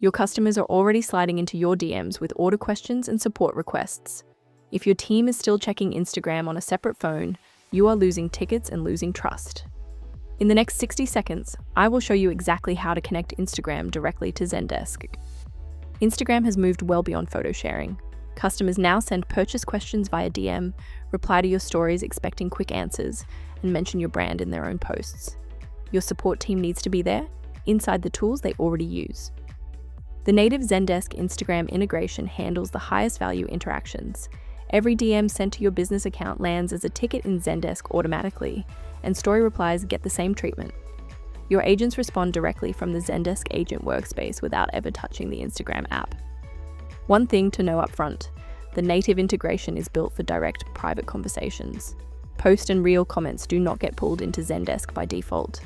Your customers are already sliding into your DMs with order questions and support requests. If your team is still checking Instagram on a separate phone, you are losing tickets and losing trust. In the next 60 seconds, I will show you exactly how to connect Instagram directly to Zendesk. Instagram has moved well beyond photo sharing. Customers now send purchase questions via DM, reply to your stories expecting quick answers, and mention your brand in their own posts. Your support team needs to be there, inside the tools they already use. The native Zendesk Instagram integration handles the highest value interactions. Every DM sent to your business account lands as a ticket in Zendesk automatically, and story replies get the same treatment. Your agents respond directly from the Zendesk agent workspace without ever touching the Instagram app. One thing to know up front, the native integration is built for direct private conversations. Post and reel comments do not get pulled into Zendesk by default.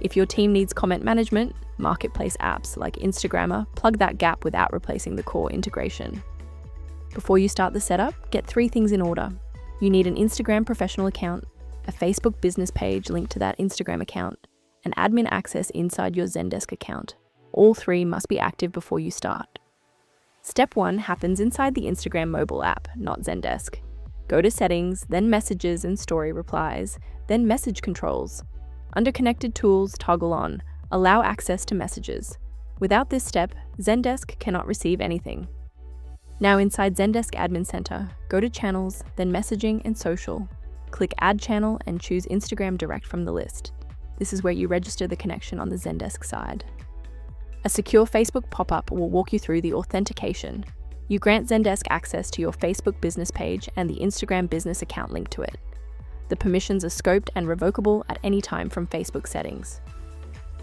If your team needs comment management, marketplace apps like Instagrammer plug that gap without replacing the core integration. Before you start the setup, get 3 things in order. You need an Instagram professional account, a Facebook business page linked to that Instagram account, and admin access inside your Zendesk account. All 3 must be active before you start. Step 1 happens inside the Instagram mobile app, not Zendesk. Go to Settings, then Messages and Story Replies, then Message Controls. Under Connected Tools, toggle on Allow Access to Messages. Without this step, Zendesk cannot receive anything. Now inside Zendesk Admin Center, go to Channels, then Messaging and Social. Click Add Channel and choose Instagram Direct from the list. This is where you register the connection on the Zendesk side. A secure Facebook pop-up will walk you through the authentication. You grant Zendesk access to your Facebook business page and the Instagram business account linked to it. The permissions are scoped and revocable at any time from Facebook settings.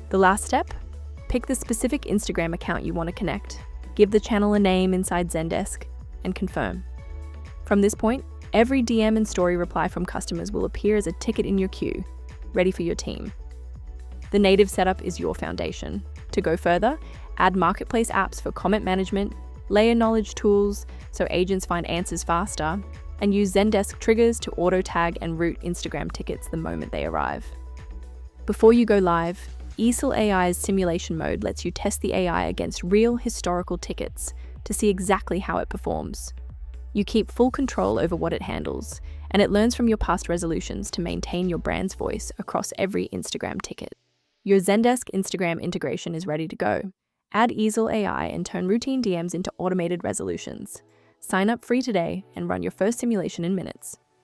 The last step? Pick the specific Instagram account you want to connect, give the channel a name inside Zendesk, and confirm. From this point, every DM and story reply from customers will appear as a ticket in your queue, ready for your team. The native setup is your foundation. To go further, add marketplace apps for comment management, layer knowledge tools so agents find answers faster, and use Zendesk triggers to auto-tag and route Instagram tickets the moment they arrive. Before you go live, eesel AI's simulation mode lets you test the AI against real historical tickets to see exactly how it performs. You keep full control over what it handles, and it learns from your past resolutions to maintain your brand's voice across every Instagram ticket. Your Zendesk Instagram integration is ready to go. Add eesel AI and turn routine DMs into automated resolutions. Sign up free today and run your first simulation in minutes.